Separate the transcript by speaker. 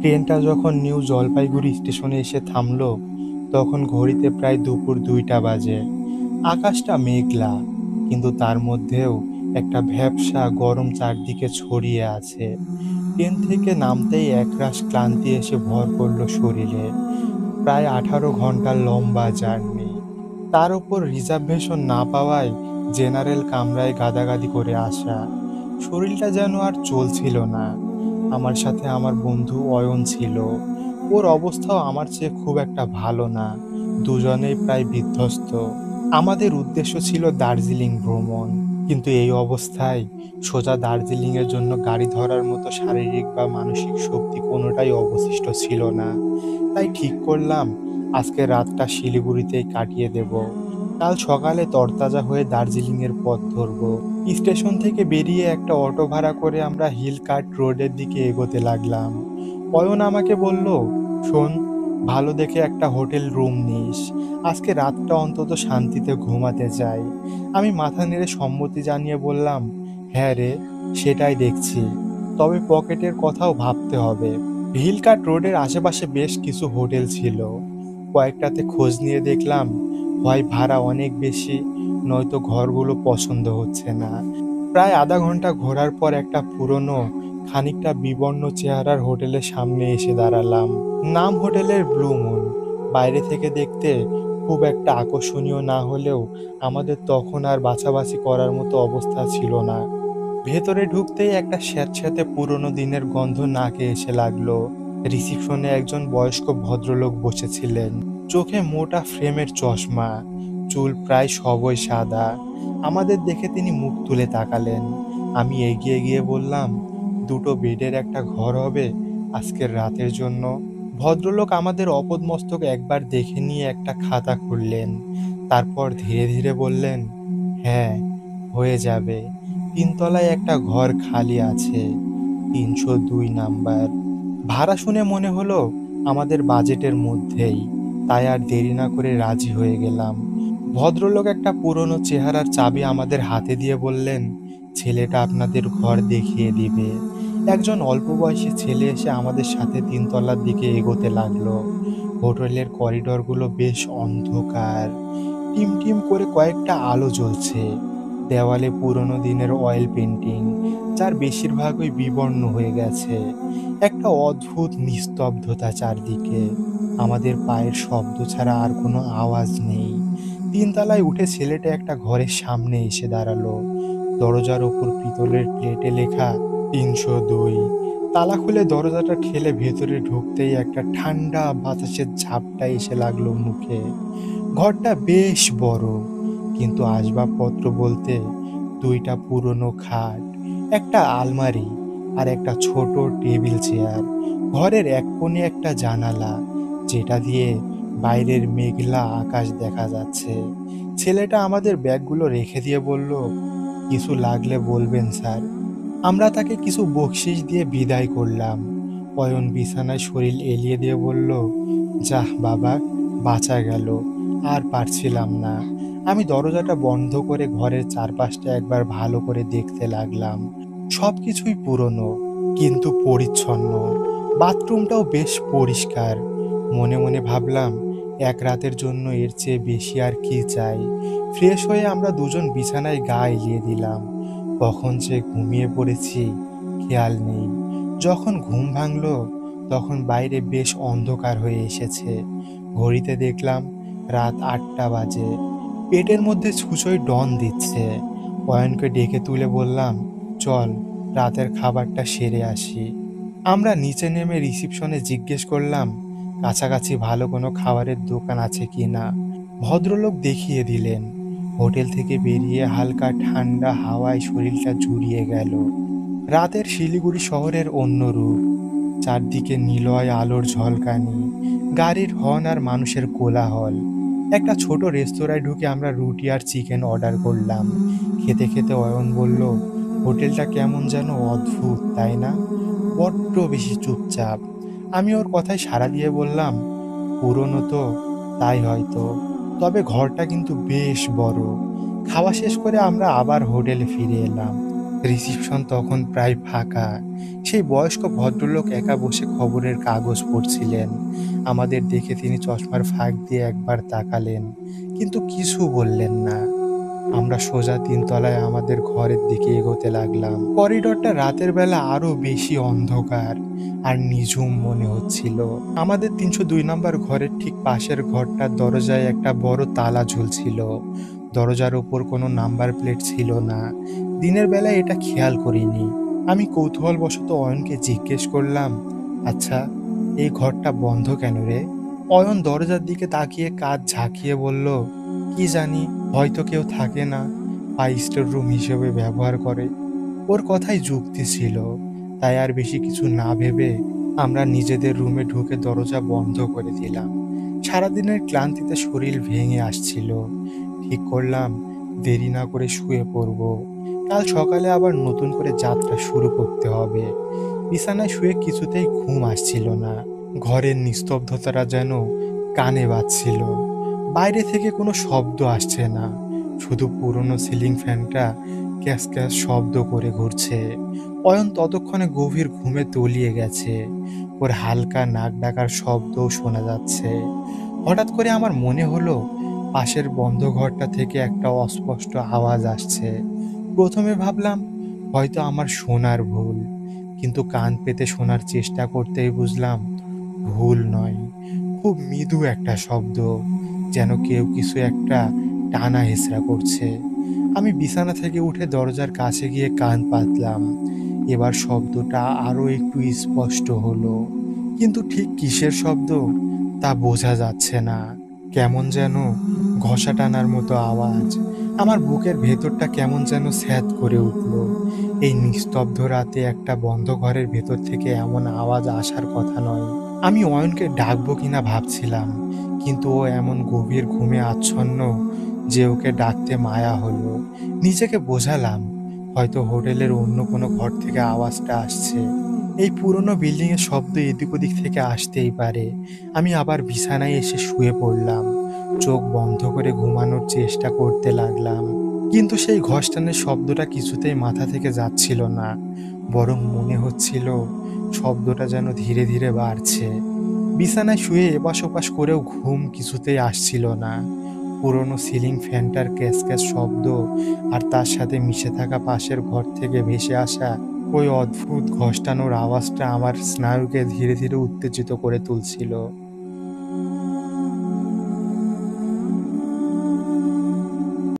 Speaker 1: ট্রেনটা যখন নিউ জলপাইগুড়ি স্টেশনে এসে থামলো, তখন ঘড়িতে প্রায় দুপুর 2টা বাজে। আকাশটা মেঘলা, কিন্তু তার মধ্যেও একটা ভ্যাপসা গরম চারদিকে ছড়িয়ে আছে। ট্রেন থেকে নামতেই একরাশ ক্লান্তি এসে ভর করলো শরীরে। প্রায় 18 ঘন্টার লম্বা জার্নি, তার উপর রিজার্ভেশন না পাওয়ায় জেনারেল কামরায় গাদাগাদি করে আসা। শরীরটা যেন আর চলছিল না। আমার সাথে আমার বন্ধু অয়ন ছিল। ওর অবস্থাও আমার চেয়ে খুব একটা ভালো না। দুজনেই প্রায় বিধ্বস্ত। আমাদের উদ্দেশ্য ছিল দার্জিলিং ভ্রমণ, কিন্তু এই অবস্থায় সোজা দার্জিলিং এর জন্য গাড়ি ধরার মতো শারীরিক বা মানসিক শক্তি কোনোটাই অবশিষ্ট ছিল না। তাই ঠিক করলাম আজকে রাতটা শিলিগুড়িতেই কাটিয়ে দেব। কাল সকালে তরতাজা হয়ে দার্জিলিং এর পথ ধরব। স্টেশন থেকে বেরিয়ে একটা অটো ভাড়া করে আমরা হিল কাট রোডের দিকে এগোতে লাগলাম। অয়ন আমাকে বলল, শোন, ভালো দেখে একটা হোটেল রুম নিস। আজকে রাতটা অন্তত শান্তিতে ঘুমাতে চাই। আমি মাথা নেড়ে সম্মতি জানিয়ে বললাম, হ্যাঁ রে, সেটাই দেখছি। তবে পকেটের কথাও ভাবতে হবে। হিলকাট রোডের আশেপাশে বেশ কিছু হোটেল ছিল। কয়েকটাতে খোঁজ নিয়ে দেখলাম হয় ভাড়া অনেক বেশি, নয়তো ঘরগুলো পছন্দ হচ্ছে না। প্রায় আধা ঘন্টা ঘোরার পর একটা পুরনো, খানিকটা বিবর্ণ চেহারার হোটেলের সামনে এসে দাঁড়ালাম। নাম হোটেলের ব্লু মুন। বাইরে থেকে দেখতে খুব একটা আকর্ষণীয় না হলেও আমাদের তখন আর বাছাবাছি করার মতো অবস্থা ছিল না। ভেতরে ঢুকতেই একটা স্যাঁতস্যাঁতে পুরোনো দিনের গন্ধ নাকে এসে লাগলো। রিসিপশনে একজন বয়স্ক ভদ্রলোক বসেছিলেন। চোখে মোটা ফ্রেমের চশমা, চুল প্রায় সবই সাদা। আমাদের দেখে তিনি মুখ তুলে তাকালেন। আমি এগিয়ে গিয়ে বললাম, দুটো বেডের একটা ঘর হবে আজকের রাতের জন্য? ভদ্রলোক আমাদের অপদমস্তক একবার দেখে নিয়ে একটা খাতা খুললেন। তারপর ধীরে ধীরে বললেন, হ্যাঁ, হয়ে যাবে। তিনতলায় একটা ঘর খালি আছে, 302 নাম্বার। ভাড়া শুনে মনে হলো আমাদের বাজেটের মধ্যেই, তাই আর দেরি না করে রাজি হয়ে গেলাম। ভদ্রলোক একটা পুরনো চেহারার চাবি আমাদের হাতে দিয়ে বললেন, ছেলেটা আপনাদের ঘর দেখিয়ে দিবে। একজন অল্প বয়সী ছেলে এসে আমাদের সাথে তিনতলার দিকে এগোতে লাগলো। হোটেলের করিডরগুলো বেশ অন্ধকার। টিম টিম করে কয়েকটা আলো জ্বলছে। দেওয়ালে পুরনো দিনের অয়েল পেন্টিং, যার বেশিরভাগই বিবর্ণ হয়ে গেছে। একটা অদ্ভুত নিস্তব্ধতা চারদিকে। আমাদের পায়ের শব্দ ছাড়া আর কোনো আওয়াজ নেই। তিনতলায় উঠে ছেলেটা একটা ঘরের সামনে এসে দাঁড়ালো। দরজার ওপর পিতলের প্লেটে লেখা 302। তালা খুলে দরজাটা ঠেলে ভেতরে ঢুকতেই একটা ঠান্ডা বাতাসের ঝাপটা এসে লাগলো মুখে। ঘরটা বেশ বড়, কিন্তু আসবাবপত্র বলতে দুইটা পুরনো খাট, একটা আলমারি আর একটা ছোট টেবিল চেয়ার। ঘরের এক কোণে একটা জানালা, যেটা দিয়ে বাইরের মেঘলা আকাশ দেখা যাচ্ছে। ছেলেটা আমাদের ব্যাগগুলো রেখে দিয়ে বলল, কিছু লাগলে বলবেন স্যার। আমরা তাকে কিছু বকশিশ দিয়ে বিদায় করলাম। অয়ন বিছানায় শরীর এলিয়ে দিয়ে বলল, যাহ বাবা, বাঁচা গেল। আর পারছিলাম না। আমি দরজাটা বন্ধ করে ঘরের চারপাশটা একবার ভালো করে দেখতে লাগলাম। সবকিছুই পুরনো, কিন্তু পরিচ্ছন্ন। বাথরুমটাও বেশ পরিষ্কার। মনে মনে ভাবলাম, এক রাতের জন্য এর চেয়ে বেশি আর কি চাই। ফ্রেশ হয়ে আমরা দুজন বিছানায় গা এলিয়ে দিলাম। কখন যে ঘুমিয়ে পড়েছি খেয়াল নেই। যখন ঘুম ভাঙলো, তখন বাইরে বেশ অন্ধকার হয়ে এসেছে। ঘড়িতে দেখলাম রাত 8টা বাজে। পেটের মধ্যে ছুঁচোয় ডন দিচ্ছে। অয়নকে ডেকে তুলে বললাম, চল, রাতের খাবারটা সেরে আসি। আমরা নিচে নেমে রিসিপশনে জিজ্ঞেস করলাম কাছাকাছি ভালো কোনো খাবারের দোকান আছে কি না। ভদ্রলোক দেখিয়ে দিলেন। হোটেল থেকে বেরিয়ে হালকা ঠান্ডা হাওয়ায় শরীরটা জুড়িয়ে গেল। রাতের শিলিগুড়ি শহরের অন্য রূপ। চারদিকে নিলয় আলোর ঝলকানি, গাড়ির হর্ন আর মানুষের কোলাহল। একটা ছোট রেস্তোরাঁয় ঢুকে আমরা রুটি আর চিকেন অর্ডার করলাম। খেতে খেতে অয়ন বলল, হোটেলটা কেমন যেন অদ্ভুত, তাই না? বড্ড বেশি চুপচাপ। আমি ওর কথায় সাড়া দিয়ে বললাম, পুরনো তো, তাই হয়তো। তবে ঘরটা কিন্তু বেশ বড়। খাওয়া শেষ করে আমরা আবার হোটেলে ফিরে এলাম। রিসিপশন তখন প্রায় ফাঁকা। সেই বয়স্ক ভদ্রলোক একা বসে খবরের কাগজ পড়ছিলেন। আমাদের দেখে তিনি চশমার ফাঁক দিয়ে একবার তাকালেন, কিন্তু কিছু বললেন না। আমরা সোজা ৩ তলায় আমাদের ঘরের দিকে এগোতে লাগলাম। করিডোরটা রাতের বেলা আরো বেশি অন্ধকার আর নিঝুম মনে হচ্ছিল। আমাদের ৩০২ নম্বর ঘরের ঠিক পাশের ঘরটার দরজায় একটা বড় তালা ঝুলছিল। দরজার ওপর কোনো নাম্বার প্লেট ছিল না। দিনের বেলায় এটা খেয়াল করিনি। আমি কৌতূহলবশত অয়নকে জিজ্ঞেস করলাম, আচ্ছা, এই ঘরটা বন্ধ কেন রে? অয়ন দরজার দিকে তাকিয়ে কাঁধ ঝাঁকিয়ে বলল, কি জানি, হয়তো কেউ থাকে না বা স্টোর রুম হিসেবে ব্যবহার করে। ওর কথাই যুক্তি ছিল। তাই আর বেশি কিছু না ভেবে আমরা নিজেদের রুমে ঢুকে দরজা বন্ধ করে দিলাম। সারাদিনের ক্লান্তিতে শরীর ভেঙে আসছিল। ঠিক করলাম দেরি না করে শুয়ে পড়ব। কাল সকালে আবার নতুন করে যাত্রা শুরু করতে হবে। বিছানায় শুয়ে কিছুতেই ঘুম আসছিল না। ঘরের নিস্তব্ধতাটা যেন কানে বাজছিল। বাইরে থেকে কোনো শব্দ আসছে না, শুধু পুরনো সিলিং ফ্যানটা ক্যাস ক্যাস শব্দ করে ঘুরছে। অয়ন ততক্ষণে গভীর ঘুমে তলিয়ে গেছে। ওর হালকা নাক ডাকার শব্দও শোনা যাচ্ছে। হঠাৎ করে আমার মনে হলো পাশের বন্ধ ঘরটা থেকে একটা অস্পষ্ট আওয়াজ আসছে। প্রথমে ভাবলাম হয়তো আমার শোনার ভুল, কিন্তু কান পেতে শোনার চেষ্টা করতেই বুঝলাম ভুল নয়, খুব মৃদু একটা শব্দ, যেন কেউ কিছু একটা টানা হেঁচড়া করছে। আমি বিছানা থেকে উঠে দরজার কাছে গিয়ে কান পাতলাম। এবার শব্দটা আরো একটু স্পষ্ট হলো, কিন্তু ঠিক কিসের শব্দ তা বোঝা যাচ্ছে না। কেমন যেন ঘষা টানার মতো আওয়াজ। আমার বুকের ভেতরটা কেমন যেন স্যাঁত করে উঠল। এই নিস্তব্ধ রাতে একটা বন্ধ ঘরের ভেতর থেকে এমন আওয়াজ আসার কথা নয়। আমি অয়নকে ডাকবো কিনা ভাবছিলাম, কিন্তু ও এমন গভীর ঘুমে আচ্ছন্ন যে ওকে ডাকতে মায়া হলো। নিজেকে বোঝালাম হয়তো হোটেলের অন্য কোনো ঘর থেকে আওয়াজটা আসছে। এই পুরনো বিল্ডিং এর শব্দ এদিক ওদিক থেকে আসতেই পারে। আমি আবার বিছানায় এসে শুয়ে পড়লাম। চোখ বন্ধ করে ঘুমানোর চেষ্টা করতে লাগলাম, কিন্তু সেই ঘষ্টানের শব্দটা কিছুতেই মাথা থেকে যাচ্ছিল না। বরং মনে হচ্ছিল শব্দটা যেন ধীরে ধীরে বাড়ছে। বিছানায় শুয়ে এপাশ ওপাশ করেও ঘুম কিছুতেই আসছিল না। পুরনো সিলিং ফ্যানটার ক্যাস ক্যাস শব্দ আর তার সাথে মিশে থাকা পাশের ঘর থেকে ভেসে আসা ওই অদ্ভুত ঘষ্টানোর আওয়াজটা আমার স্নায়ুকে ধীরে ধীরে উত্তেজিত করে তুলছিল।